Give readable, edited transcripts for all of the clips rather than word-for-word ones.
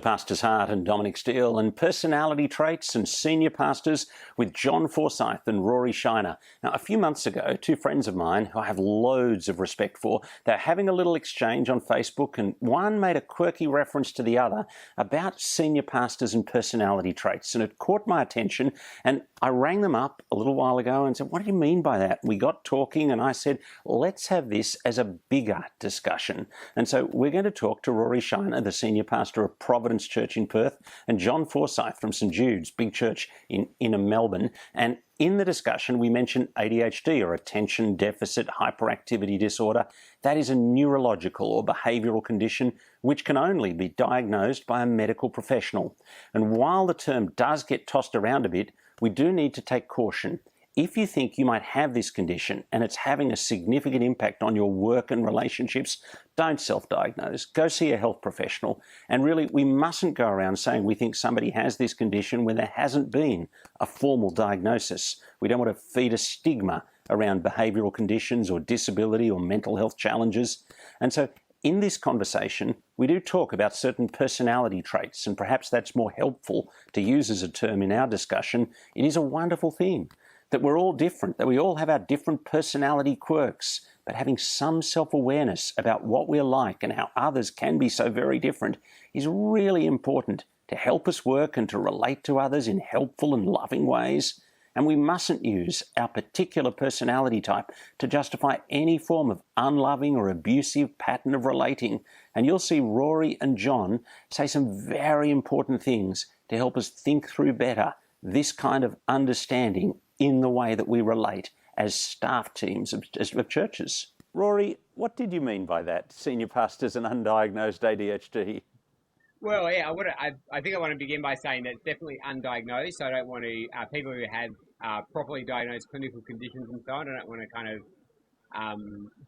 Pastor's Heart and Dominic Steele, and Personality Traits and Senior Pastors with John Forsyth and Rory Shiner. Now, a few months ago, two friends of mine who I have loads of respect for, they're having a little exchange on Facebook, and one made a quirky reference to the other about senior pastors and personality traits, and it caught my attention, and I rang them up a little while ago and said, what do you mean by that? We got talking, and I said, let's have this as a bigger discussion. And so we're going to talk to Rory Shiner, the senior pastor of Providence Church in Perth, and John Forsyth from St Judes, big church in inner Melbourne. And in the discussion, we mentioned ADHD, or attention deficit hyperactivity disorder. That is a neurological or behavioural condition which can only be diagnosed by a medical professional. And while the term does get tossed around a bit, we do need to take caution. If you think you might have this condition and it's having a significant impact on your work and relationships, don't self-diagnose. Go see a health professional. And really, we mustn't go around saying we think somebody has this condition when there hasn't been a formal diagnosis. We don't want to feed a stigma around behavioural conditions or disability or mental health challenges. And so in this conversation, we do talk about certain personality traits, and perhaps that's more helpful to use as a term in our discussion. It is a wonderful thing that we're all different, that we all have our different personality quirks, but having some self-awareness about what we're like and how others can be so very different is really important to help us work and to relate to others in helpful and loving ways. And we mustn't use our particular personality type to justify any form of unloving or abusive pattern of relating. And you'll see Rory and John say some very important things to help us think through better this kind of understanding in the way that we relate as staff teams of churches. Rory, what did you mean by that, senior pastors and undiagnosed ADHD? Well, yeah, I think I want to begin by saying that it's definitely undiagnosed. So I don't want to, people who have properly diagnosed clinical conditions and so on, I don't want to kind of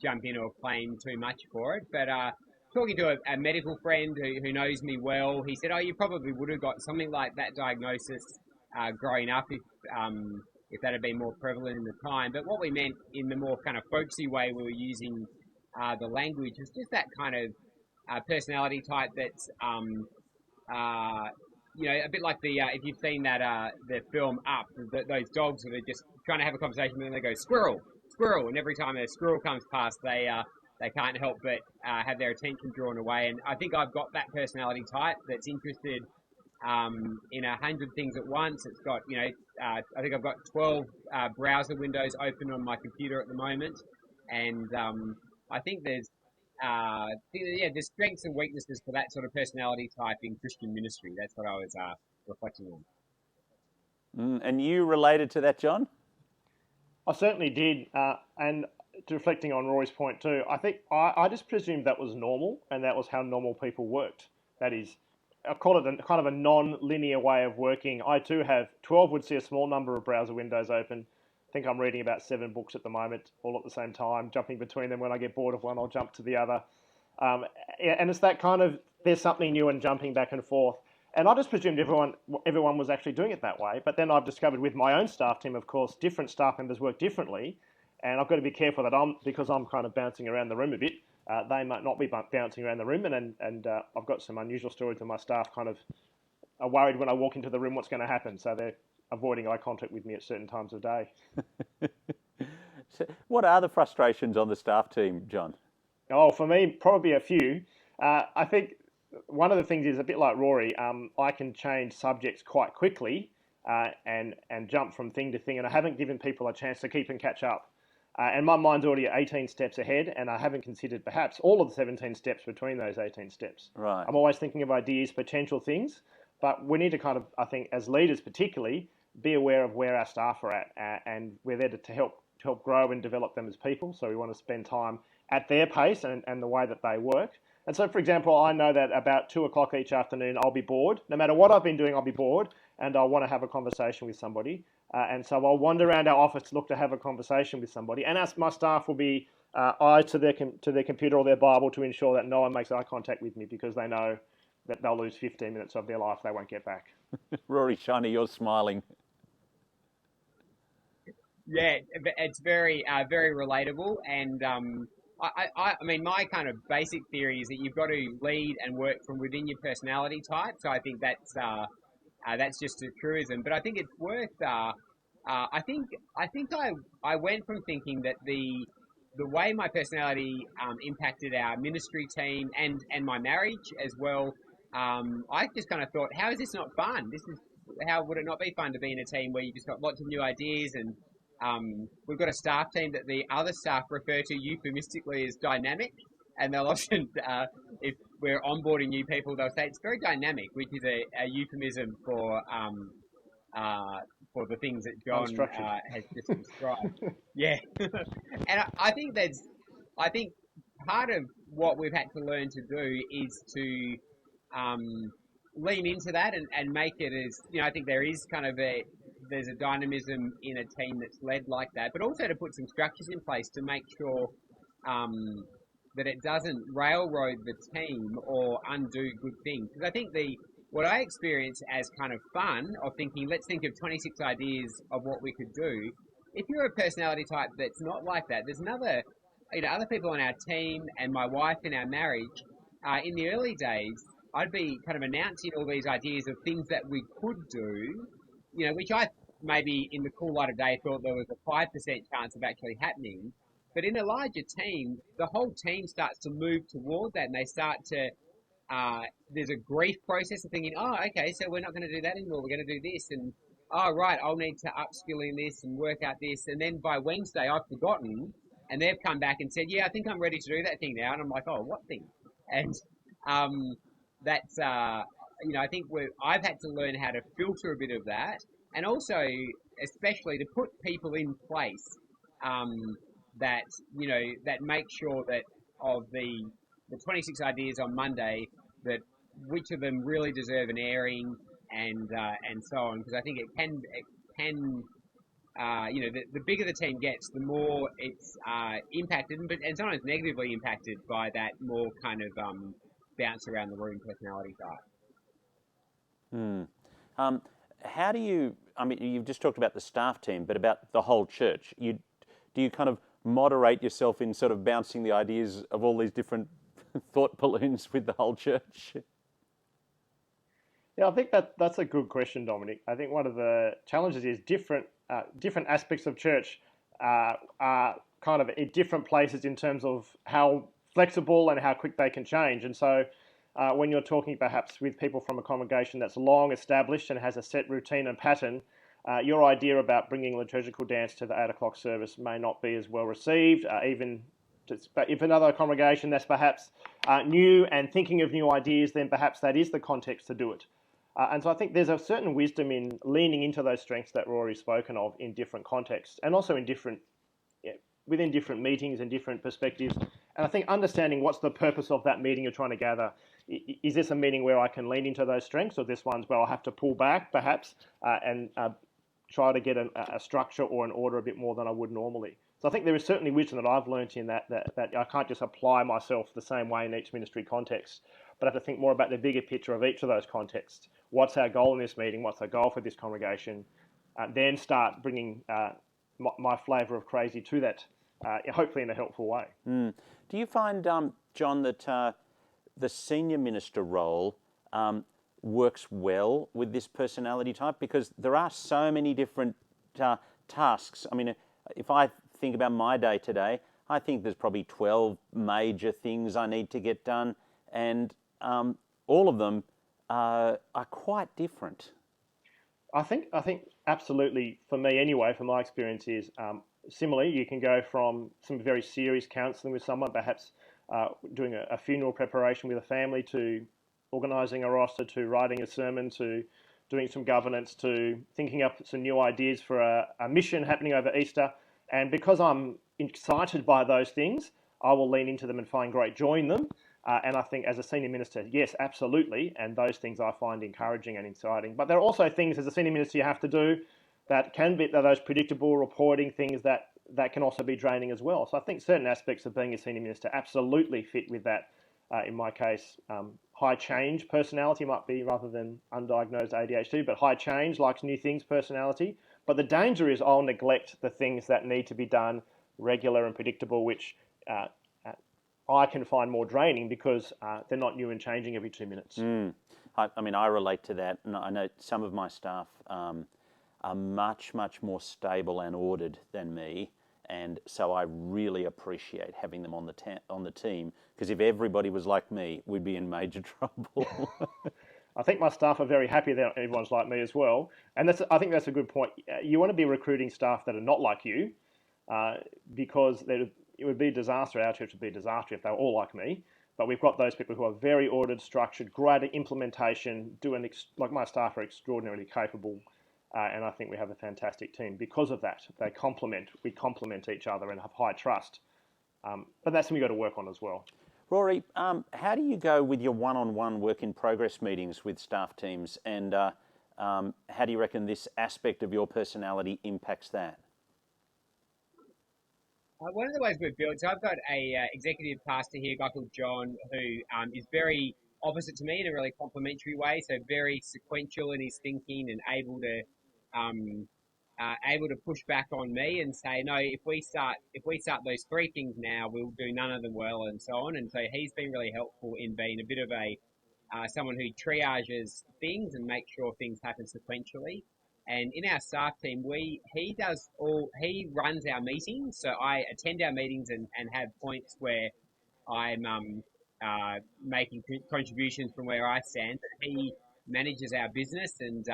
jump in or claim too much for it. But talking to a medical friend who knows me well, he said, oh, you probably would have got something like that diagnosis growing up if that had been more prevalent in the time. But what we meant in the more kind of folksy way we were using the language was just that kind of personality type that's, a bit like the, if you've seen that, the film Up, those dogs that are just trying to have a conversation and then they go, squirrel, squirrel. And every time a squirrel comes past, they can't help but have their attention drawn away. And I think I've got that personality type that's interested in 100 things at once. It's got, I think I've got 12 browser windows open on my computer at the moment. And I think there's strengths and weaknesses for that sort of personality type in Christian ministry. That's what I was reflecting on. And you related to that, John? I certainly did. And reflecting on Rory's point too, I think I just presumed that was normal and that was how normal people worked. That is, I call it kind of a non-linear way of working. I too have 12 would see a small number of browser windows open. I think I'm reading about 7 books at the moment, all at the same time, jumping between them. When I get bored of one, I'll jump to the other. And it's that kind of, there's something new and jumping back and forth. And I just presumed everyone was actually doing it that way. But then I've discovered with my own staff team, of course, different staff members work differently. And I've got to be careful that because I'm kind of bouncing around the room a bit, they might not be bouncing around the room. And I've got some unusual stories of my staff kind of are worried when I walk into the room what's going to happen. So they're avoiding eye contact with me at certain times of day. So what are the frustrations on the staff team, John? Oh, for me, probably a few. I think one of the things is a bit like Rory. I can change subjects quite quickly and jump from thing to thing, and I haven't given people a chance to keep and catch up. And my mind's already 18 steps ahead, and I haven't considered perhaps all of the 17 steps between those 18 steps. Right. I'm always thinking of ideas, potential things, but we need to kind of, I think, as leaders particularly, be aware of where our staff are at, and we're there to help grow and develop them as people. So we want to spend time at their pace and the way that they work. And so, for example, I know that about 2 o'clock each afternoon, I'll be bored. No matter what I've been doing, I'll be bored, and I'll want to have a conversation with somebody. And so I'll wander around our office to look to have a conversation with somebody. And my staff will be eyes to their computer or their Bible to ensure that no one makes eye contact with me, because they know that they'll lose 15 minutes of their life they won't get back. Rory Shiner, you're smiling. Yeah, it's very, very relatable. And I mean, my kind of basic theory is that you've got to lead and work from within your personality type. So I think that's just a truism. But I think it's worth. I went from thinking that the way my personality impacted our ministry team and my marriage as well. I just kind of thought, how is this not fun? How would it not be fun to be in a team where you just got lots of new ideas and we've got a staff team that the other staff refer to euphemistically as dynamic, and they'll often, if we're onboarding new people, they'll say it's very dynamic, which is a euphemism for the things that John has just described. Yeah, and I think part of what we've had to learn to do is to lean into that and make it as, I think there's a dynamism in a team that's led like that, but also to put some structures in place to make sure that it doesn't railroad the team or undo good things. Because I think what I experience as kind of fun of thinking, let's think of 26 ideas of what we could do. If you're a personality type that's not like that, there's other people on our team and my wife in our marriage, in the early days, I'd be kind of announcing all these ideas of things that we could do, which I maybe in the cool light of day thought there was a 5% chance of actually happening. But in a larger team, the whole team starts to move towards that, and they start to, there's a grief process of thinking, oh, okay, so we're not going to do that anymore, we're going to do this, and oh, right, I'll need to upskill in this and work out this, and then by Wednesday I've forgotten, and they've come back and said, yeah, I think I'm ready to do that thing now, and I'm like, oh, what thing? And that's, I think I've had to learn how to filter a bit of that, and also, especially to put people in place that make sure that of the 26 ideas on Monday, that which of them really deserve an airing and so on. Because I think it can the bigger the team gets, the more it's impacted, and sometimes negatively impacted by that more kind of bounce around the room personality type. How do you, you've just talked about the staff team, but about the whole church. Do you kind of moderate yourself in sort of bouncing the ideas of all these different thought balloons with the whole church? Yeah, I think that's a good question, Dominic. I think one of the challenges is different aspects of church are kind of at different places in terms of how flexible and how quick they can change. And so when you're talking perhaps with people from a congregation that's long established and has a set routine and pattern, your idea about bringing liturgical dance to the 8 o'clock service may not be as well received. If another congregation that's perhaps new and thinking of new ideas, then perhaps that is the context to do it. And so I think there's a certain wisdom in leaning into those strengths that Rory's spoken of in different contexts, and also in within different meetings and different perspectives. And I think understanding what's the purpose of that meeting you're trying to gather. Is this a meeting where I can lean into those strengths, or this one's where I'll have to pull back perhaps and try to get a structure or an order a bit more than I would normally? So I think there is certainly wisdom that I've learnt in that I can't just apply myself the same way in each ministry context, but I have to think more about the bigger picture of each of those contexts. What's our goal in this meeting? What's our goal for this congregation? Then start bringing my flavour of crazy to that, hopefully in a helpful way. Do you find, John, that the senior minister role works well with this personality type? Because there are so many different tasks. I mean, if I think about my day today, I think there's probably 12 major things I need to get done, and all of them are quite different. I think absolutely, for me anyway, from my experience is similarly, you can go from some very serious counselling with someone, perhaps doing a funeral preparation with a family, to organising a roster, to writing a sermon, to doing some governance, to thinking up some new ideas for a mission happening over Easter. And because I'm excited by those things, I will lean into them and find great joy in them. And I think as a senior minister, yes, absolutely. And those things I find encouraging and exciting. But there are also things as a senior minister you have to do that can be those predictable reporting things that can also be draining as well. So I think certain aspects of being a senior minister absolutely fit with that. In my case, high change personality might be rather than undiagnosed ADHD, but high change, likes new things personality. But the danger is I'll neglect the things that need to be done regular and predictable, which I can find more draining because they're not new and changing every 2 minutes. I mean, I relate to that, and I know some of my staff are much, much more stable and ordered than me, and so I really appreciate having them on the team, because if everybody was like me, we'd be in major trouble. I think my staff are very happy that everyone's like me as well, and I think that's a good point. You want to be recruiting staff that are not like you, because it would be a disaster. Our church would be a disaster if they were all like me. But we've got those people who are very ordered, structured, great at implementation, like my staff are extraordinarily capable, and I think we have a fantastic team because of that. We complement each other and have high trust. But that's something we've got to work on as well. Rory, how do you go with your one-on-one work in progress meetings with staff teams, and how do you reckon this aspect of your personality impacts that? One of the ways we've built, so I've got a executive pastor here, a guy called John, who is very opposite to me in a really complementary way. So very sequential in his thinking and able to push back on me and say, no, if we start those three things now, we'll do none of them well, and so on. And so he's been really helpful in being a bit of someone who triages things and makes sure things happen sequentially. And in our staff team, he runs our meetings. So I attend our meetings and have points where I'm making contributions from where I stand. He manages our business, and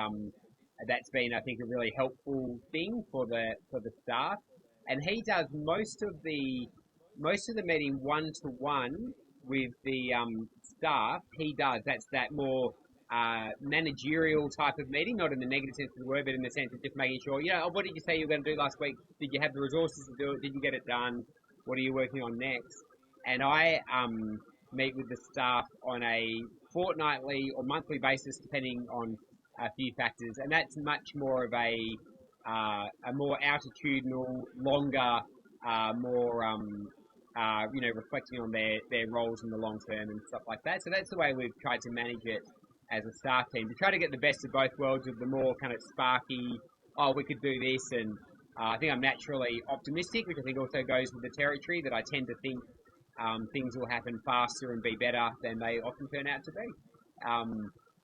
that's been, I think, a really helpful thing for the staff. And he does most of the meeting one-to-one with the staff. That's that more managerial type of meeting, not in the negative sense of the word, but in the sense of just making sure, what did you say you were going to do last week? Did you have the resources to do it? Did you get it done? What are you working on next? And I meet with the staff on a fortnightly or monthly basis, depending on a few factors, and that's much more of a more altitudinal, longer, more reflecting on their roles in the long term and stuff like that. So that's the way we've tried to manage it as a staff team, to try to get the best of both worlds, of the more kind of sparky, we could do this, and I think I'm naturally optimistic, which I think also goes with the territory, that I tend to think things will happen faster and be better than they often turn out to be.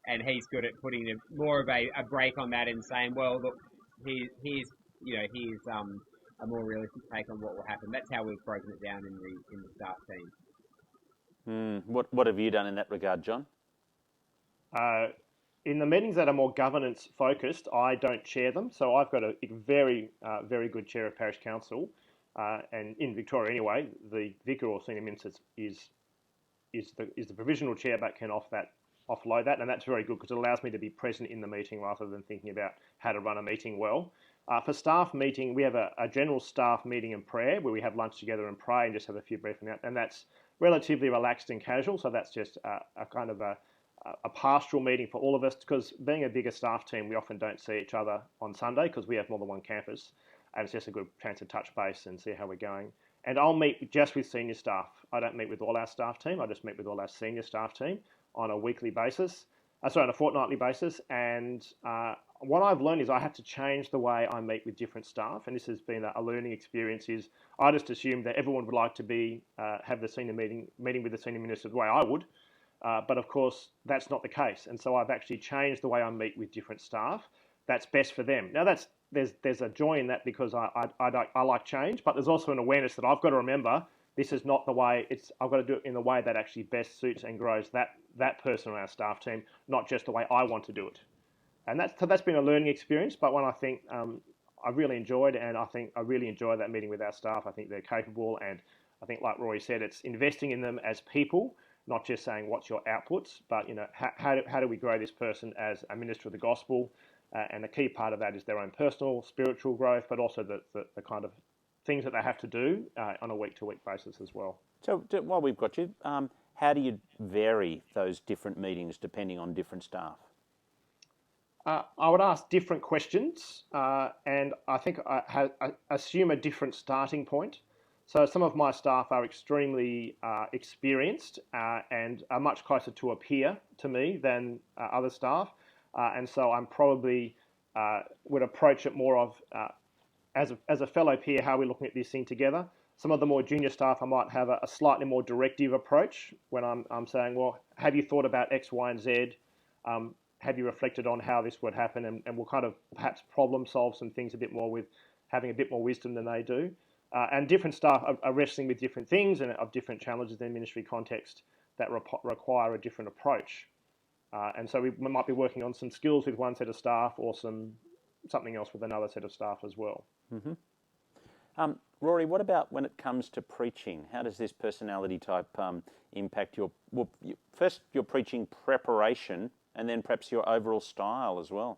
And he's good at putting more of a break on that and saying, well, look, here's a more realistic take on what will happen. That's how we've broken it down in the staff team. What have you done in that regard, John? In the meetings that are more governance focused, I don't chair them. So I've got a very, very good chair of parish council, and in Victoria anyway, the vicar or senior minister is the provisional chair, but can offload that, and that's very good because it allows me to be present in the meeting rather than thinking about how to run a meeting well. For staff meeting, we have a general staff meeting and prayer where we have lunch together and pray and just have a few briefings out, and that's relatively relaxed and casual. So that's just a kind of a pastoral meeting for all of us, because being a bigger staff team, we often don't see each other on Sunday because we have more than one campus, and it's just a good chance to touch base and see how we're going. And I'll meet just with senior staff. I don't meet with all our staff team. I just meet with all our senior staff team on a weekly basis, on a fortnightly basis. And what I've learned is I have to change the way I meet with different staff, and this has been a learning experience. Is I just assumed that everyone would like to have the senior meeting with the senior minister the way I would. But of course, that's not the case. And so I've actually changed the way I meet with different staff. That's best for them. Now, there's a joy in that because I like change, but there's also an awareness that I've got to remember this is not the way I've got to do it in the way that actually best suits and grows that person on our staff team, not just the way I want to do it. And that's been a learning experience, but one I think I really enjoyed, and I think I really enjoy that meeting with our staff. I think they're capable, and I think, like Rory said, it's investing in them as people, not just saying what's your outputs, but how do we grow this person as a minister of the gospel? And the key part of that is their own personal, spiritual growth, but also the kind of things that they have to do on a week-to-week basis as well. So while we've got you, how do you vary those different meetings depending on different staff? I would ask different questions, and I think I assume a different starting point. So some of my staff are extremely experienced and are much closer to a peer to me than other staff. And so I'm probably would approach it more of as a fellow peer, how are we looking at this thing together? some of the more junior staff, I might have a slightly more directive approach when I'm saying, well, have you thought about X, Y, and Z? Have you reflected on how this would happen? And we'll kind of perhaps problem solve some things a bit more with having a bit more wisdom than they do. And different staff are wrestling with different things and of different challenges in their ministry context that require a different approach. And so we might be working on some skills with one set of staff or something else with another set of staff as well. Mm-hmm. Rory, what about when it comes to preaching? How does this personality type impact your preaching preparation and then perhaps your overall style as well?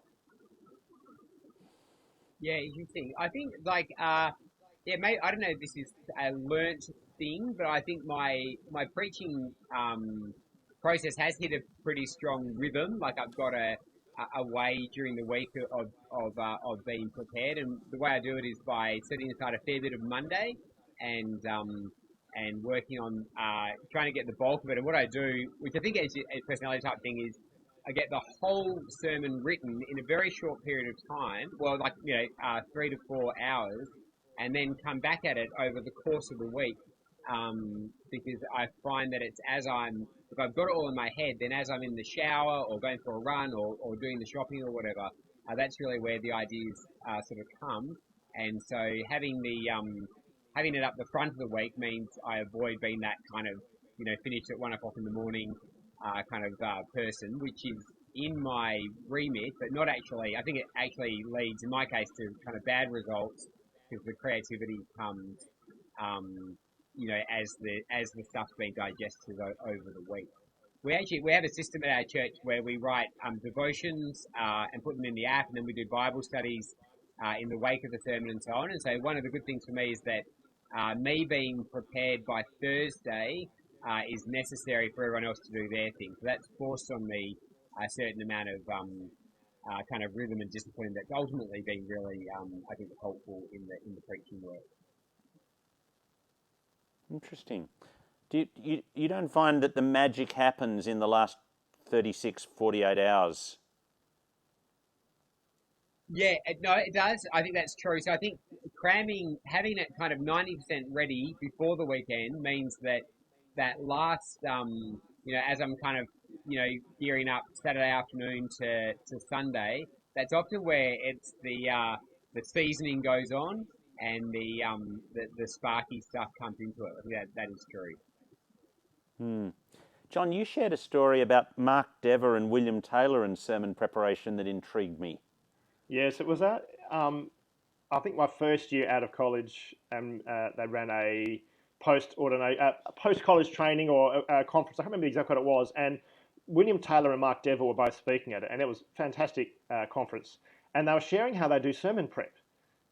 Yeah, interesting. I think maybe, I don't know if this is a learnt thing, but I think my preaching process has hit a pretty strong rhythm. Like I've got a way during the week of being prepared, and the way I do it is by setting aside a fair bit of Monday and working on trying to get the bulk of it. And what I do, which I think is a personality type thing, is I get the whole sermon written in a very short period of time. Well, 3 to 4 hours, and then come back at it over the course of the week. Because I find that it's if I've got it all in my head, then as I'm in the shower or going for a run or doing the shopping or whatever, that's really where the ideas sort of come. And so having it up the front of the week means I avoid being that kind of, finished at 1 o'clock in the morning person, which is in my remit, but not actually. I think it actually leads, in my case, to kind of bad results because the creativity comes as the stuff's been digested over the week. We have a system at our church where we write devotions and put them in the app, and then we do Bible studies in the wake of the sermon and so on. And so one of the good things for me is that me being prepared by Thursday is necessary for everyone else to do their thing. So that's forced on me a certain amount of kind of rhythm and discipline that's ultimately been really, I think, helpful in the preaching work. Interesting. You don't find that the magic happens in the last 36, 48 hours? Yeah, no, it does. I think that's true. So I think cramming, having it kind of 90% ready before the weekend means that last, as I'm kind of, gearing up Saturday afternoon to Sunday, that's often where it's the seasoning goes on and the sparky stuff comes into it. I think that is true. John, you shared a story about Mark Dever and William Taylor in sermon preparation that intrigued me. Yes, it was I think my first year out of college, they ran a post-college training or a conference. I can't remember exactly what it was. And William Taylor and Mark Dever were both speaking at it, and it was a fantastic conference. And they were sharing how they do sermon prep.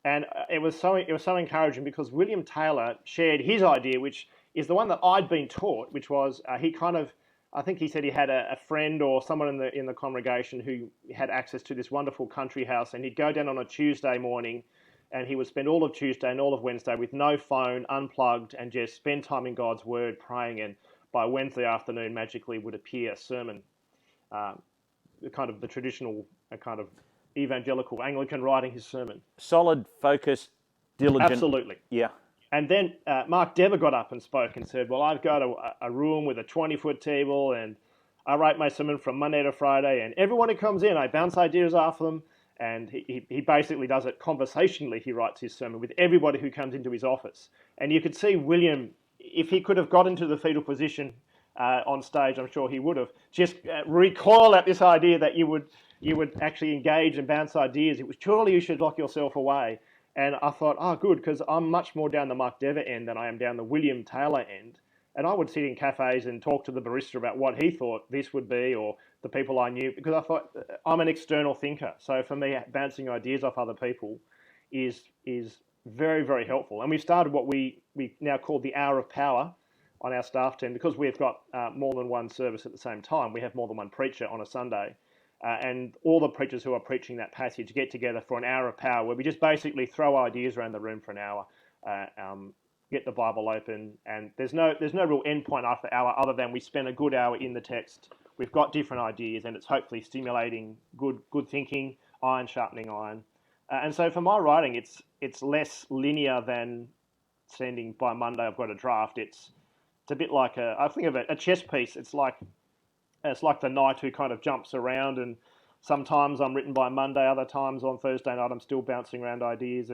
And it was so encouraging because William Taylor shared his idea, which is the one that I'd been taught, which was I think he said he had a friend or someone in the congregation who had access to this wonderful country house, and he'd go down on a Tuesday morning, and he would spend all of Tuesday and all of Wednesday with no phone, unplugged, and just spend time in God's Word, praying, and by Wednesday afternoon magically would appear a sermon, kind of the traditional kind of evangelical Anglican writing his sermon. Solid, focused, diligent. Absolutely. Yeah. And then Mark Dever got up and spoke and said, well, I've got a room with a 20-foot table, and I write my sermon from Monday to Friday, and everyone who comes in, I bounce ideas off them. And he basically does it conversationally. He writes his sermon with everybody who comes into his office. And you could see William, if he could have got into the fetal position on stage, I'm sure he would have, just recoil at this idea that you would actually engage and bounce ideas. It was surely you should lock yourself away. And I thought, oh, good, because I'm much more down the Mark Dever end than I am down the William Taylor end. And I would sit in cafes and talk to the barista about what he thought this would be, or the people I knew, because I thought I'm an external thinker. So for me, bouncing ideas off other people is very, very helpful. And we've started what we now call the hour of power on our staff team, because we've got more than one service at the same time. We have more than one preacher on a Sunday. And all the preachers who are preaching that passage get together for an hour of power, where we just basically throw ideas around the room for an hour, get the Bible open, and there's no real end point after the hour other than we spend a good hour in the text. We've got different ideas, and it's hopefully stimulating good thinking, iron sharpening iron. And so for my writing, it's less linear than understanding by Monday I've got a draft. It's a bit like I think of it, a chess piece. It's like the knight who kind of jumps around, and sometimes I'm written by Monday, other times on Thursday night I'm still bouncing around ideas,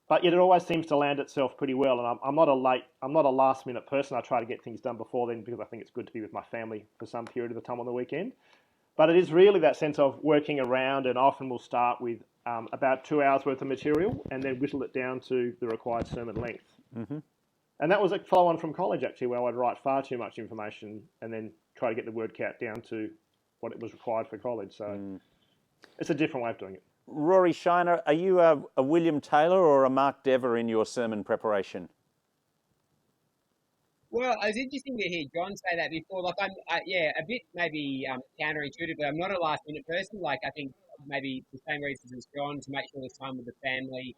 but yet it always seems to land itself pretty well. And I'm not a last minute person. I try to get things done before then because I think it's good to be with my family for some period of the time on the weekend. But it is really that sense of working around, and often we'll start with about 2 hours worth of material and then whittle it down to the required sermon length. Mm-hmm. And that was a follow on from college actually, where I'd write far too much information and then try to get the word count down to what it was required for college. So it's a different way of doing it. Rory Shiner, are you a William Taylor or a Mark Dever in your sermon preparation? Well, it was interesting to hear John say that before. Like, I'm, a bit maybe counterintuitive, but I'm not a last minute person. Like, I think maybe the same reasons as John, to make sure there's time with the family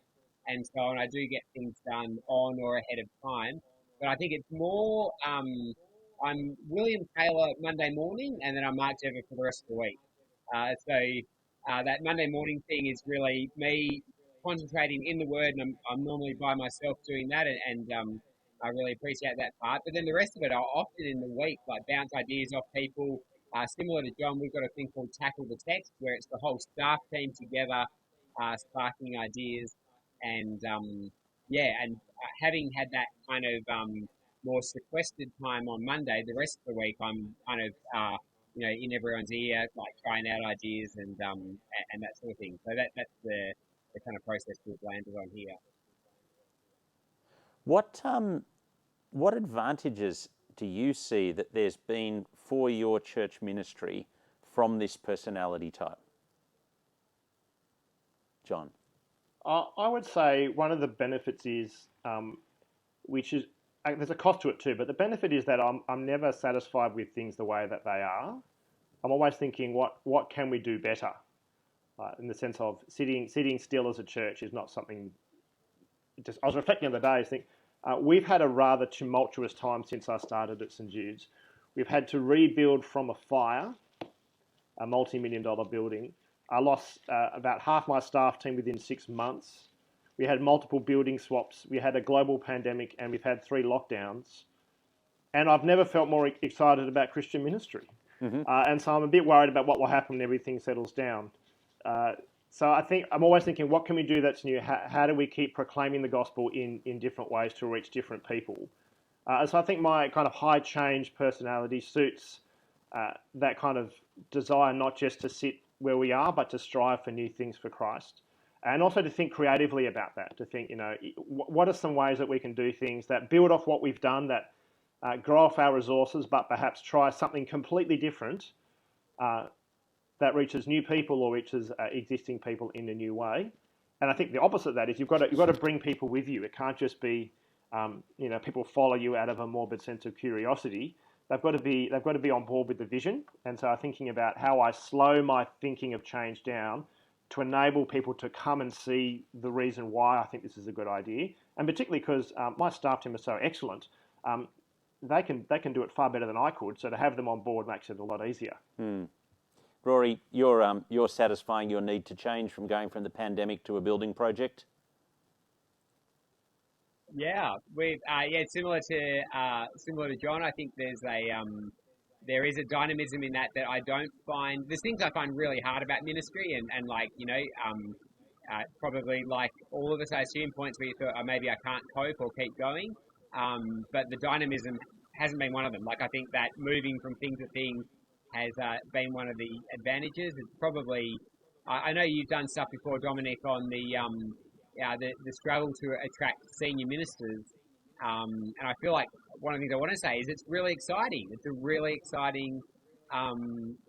and so on. I do get things done on or ahead of time. But I think it's more, I'm William Taylor Monday morning, and then I'm Mark Dever for the rest of the week. That Monday morning thing is really me concentrating in the Word, and I'm normally by myself doing that, and I really appreciate that part. But then the rest of it, I'll often in the week, like bounce ideas off people. Similar to John, we've got a thing called Tackle the Text, where it's the whole staff team together, sparking ideas, and having had that kind of more sequestered time on Monday, the rest of the week I'm kind of in everyone's ear, like trying out ideas and that sort of thing. So that's the kind of process we've landed on here. What advantages do you see that there's been for your church ministry from this personality type? John? I would say one of the benefits is, which is, there's a cost to it too, but the benefit is that I'm never satisfied with things the way that they are. I'm always thinking, what can we do better? In the sense of sitting still as a church is not something. I was reflecting on the day, I think we've had a rather tumultuous time since I started at St Judes. We've had to rebuild from a fire, a multi-million-dollar building. I lost about half my staff team within 6 months. We had multiple building swaps. We had a global pandemic, and we've had 3 lockdowns. And I've never felt more excited about Christian ministry. Mm-hmm. And so I'm a bit worried about what will happen when everything settles down. So I think I'm always thinking, what can we do that's new? How do we keep proclaiming the gospel in different ways to reach different people? So I think my kind of high change personality suits that kind of desire not just to sit where we are, but to strive for new things for Christ. And also to think creatively about that, to think, what are some ways that we can do things that build off what we've done, that grow off our resources, but perhaps try something completely different that reaches new people or reaches existing people in a new way. And I think the opposite of that is you've got to bring people with you. It can't just be people follow you out of a morbid sense of curiosity. They've got to be on board with the vision. And so I'm thinking about how I slow my thinking of change down to enable people to come and see the reason why I think this is a good idea. And particularly because my staff team is so excellent, they can do it far better than I could. So to have them on board makes it a lot easier. Rory, you're satisfying your need to change from going from the pandemic to a building project. Yeah, similar to John. I think there is a dynamism in that I don't find. There's things I find really hard about ministry, and probably like all of us, I assume points where you thought maybe I can't cope or keep going. But the dynamism hasn't been one of them. Like, I think that moving from thing to thing has been one of the advantages. It's probably, I know you've done stuff before, Dominic, on the struggle to attract senior ministers. And I feel like one of the things I want to say is it's really exciting. It's a really exciting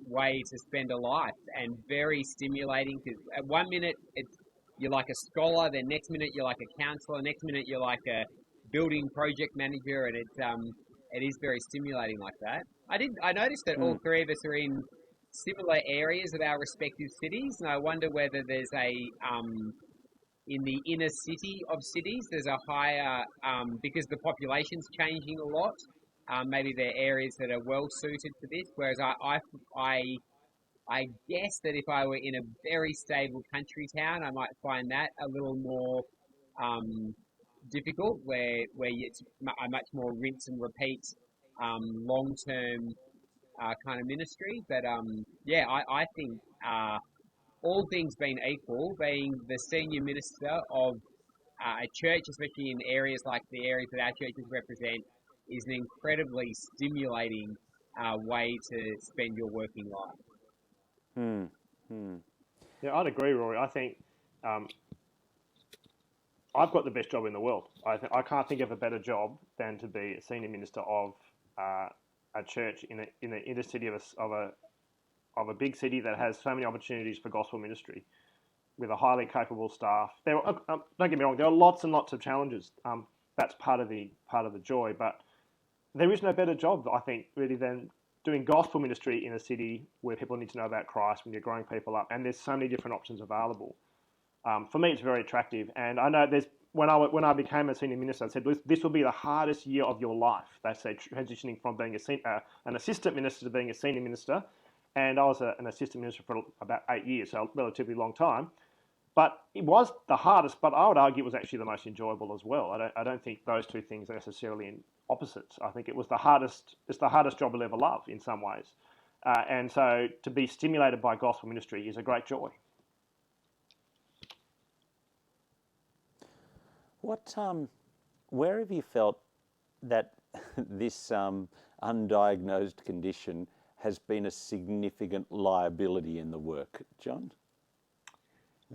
way to spend a life, and very stimulating, because at 1 minute you're like a scholar, then next minute you're like a counsellor, next minute you're like a building project manager, and it is very stimulating like that. I noticed that all three of us are in similar areas of our respective cities, and I wonder whether there's in the inner city of cities, there's a higher, because the population's changing a lot, maybe there are areas that are well suited for this, whereas I guess that if I were in a very stable country town, I might find that a little more difficult, where it's a much more rinse and repeat, long term kind of ministry. But I think all things being equal, being the senior minister of a church, especially in areas like the areas that our churches represent, is an incredibly stimulating way to spend your working life. Yeah, I'd agree, Rory. I think I've got the best job in the world. I can't think of a better job than to be a senior minister of a church in the inner city of a big city that has so many opportunities for gospel ministry, with a highly capable staff. Don't get me wrong, there are lots and lots of challenges. That's part of the joy, but there is no better job, I think, really, than doing gospel ministry in a city where people need to know about Christ when you're growing people up, and there's so many different options available. For me, it's very attractive, and I know when I became a senior minister, I said this will be the hardest year of your life. They say transitioning from being an assistant minister to being a senior minister, and I was an assistant minister for about 8 years, so a relatively long time. But it was the hardest, but I would argue it was actually the most enjoyable as well. I don't think those two things are necessarily in opposites. I think it was the hardest. It's the hardest job I'll ever love in some ways, and so to be stimulated by gospel ministry is a great joy. Where have you felt that this undiagnosed condition has been a significant liability in the work, John?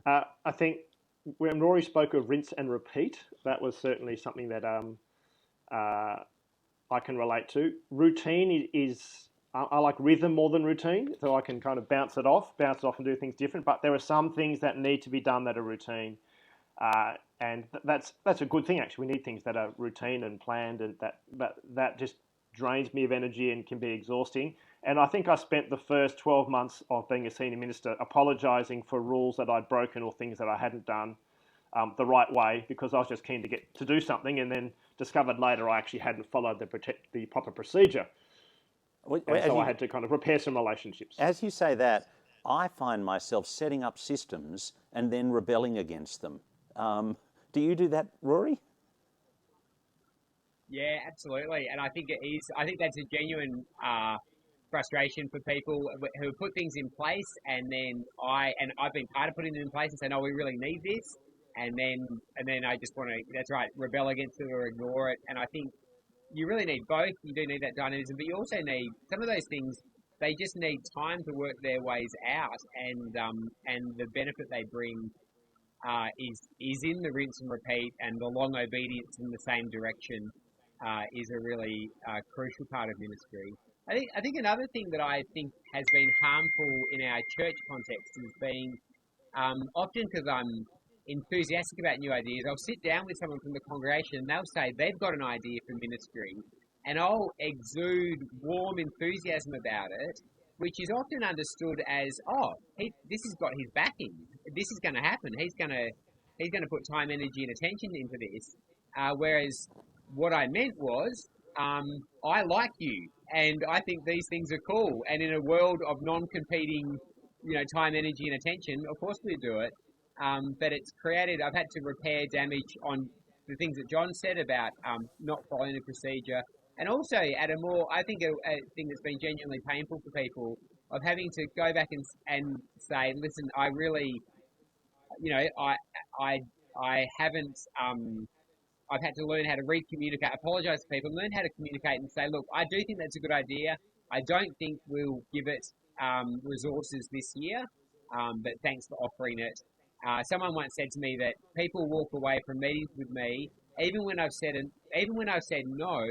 I think when Rory spoke of rinse and repeat, that was certainly something that I can relate to. Routine is I like rhythm more than routine, so I can kind of bounce it off and do things different. But there are some things that need to be done that are routine, and that's a good thing actually. We need things that are routine and planned, and that just drains me of energy and can be exhausting. And I think I spent the first 12 months of being a senior minister apologising for rules that I'd broken or things that I hadn't done the right way, because I was just keen to get to do something, and then discovered later I actually hadn't followed the proper procedure. And so I had to kind of repair some relationships. As you say that, I find myself setting up systems and then rebelling against them. Do you do that, Rory? Yeah, absolutely. And I think it is. I think that's a genuine frustration for people who put things in place, and then I've been part of putting them in place and saying, "Oh, we really need this," and then I just want to, that's right, rebel against it or ignore it. And I think you really need both. You do need that dynamism, but you also need some of those things. They just need time to work their ways out, and the benefit they bring is in the rinse and repeat, and the long obedience in the same direction is a really crucial part of ministry. I think another thing that I think has been harmful in our church context is being often, because I'm enthusiastic about new ideas, I'll sit down with someone from the congregation and they'll say they've got an idea for ministry, and I'll exude warm enthusiasm about it, which is often understood as, this has got his backing. This is going to happen. He's going to put time, energy, and attention into this. Whereas what I meant was, I like you, and I think these things are cool. And in a world of non-competing, time, energy, and attention, of course we do it. But it's created. I've had to repair damage on the things that John said about not following the procedure. And also at a more, I think a thing that's been genuinely painful for people, of having to go back and say, listen, I really, I haven't, I've had to learn how to recommunicate, apologise to people, learn how to communicate and say, look, I do think that's a good idea. I don't think we'll give it resources this year, but thanks for offering it. Someone once said to me that people walk away from meetings with me, even when I've said no,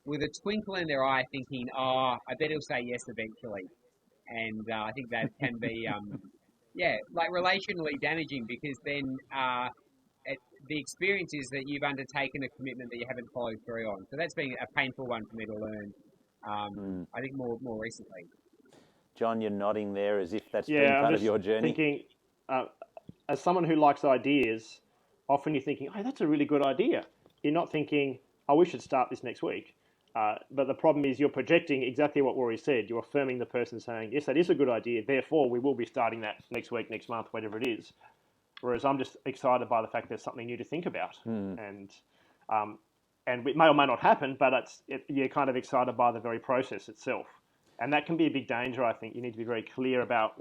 with a twinkle in their eye, thinking, I bet he'll say yes eventually. And I think that can be, relationally damaging, because then the experience is that you've undertaken a commitment that you haven't followed through on. So that's been a painful one for me to learn, I think more recently. John, you're nodding there as if that's been part of your journey. Thinking, as someone who likes ideas, often you're thinking, that's a really good idea. You're not thinking, we should start this next week. But the problem is you're projecting exactly what Rory said. You're affirming the person, saying, yes, that is a good idea. Therefore, we will be starting that next week, next month, whatever it is. Whereas I'm just excited by the fact there's something new to think about. And And it may or may not happen, but you're kind of excited by the very process itself. And that can be a big danger, I think. You need to be very clear about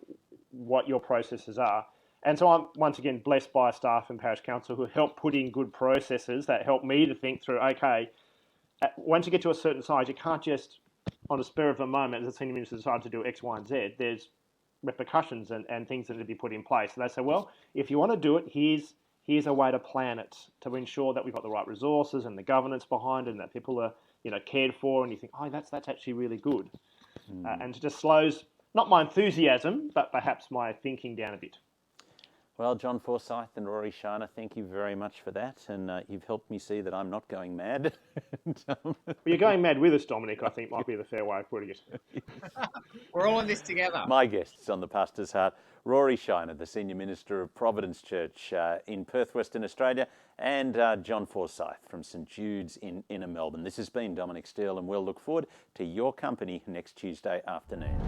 what your processes are. And so I'm, once again, blessed by staff and parish council who help put in good processes that help me to think through, okay, once you get to a certain size, you can't just, on the spur of the moment, as a senior minister, decide to do X, Y, and Z. There's repercussions and things that need to be put in place. So they say, well, if you want to do it, here's a way to plan it to ensure that we've got the right resources and the governance behind it and that people are cared for, and you think, oh, that's actually really good. And it just slows, not my enthusiasm, but perhaps my thinking down a bit. Well, John Forsyth and Rory Shiner, thank you very much for that, and you've helped me see that I'm not going mad. Well, you're going mad with us, Dominic, I think might be the fair way of putting it. We're all in this together. My guests on the Pastor's Heart, Rory Shiner, the Senior Minister of Providence Church in Perth, Western Australia, and John Forsyth from St Judes in Inner Melbourne. This has been Dominic Steele, and we'll look forward to your company next Tuesday afternoon.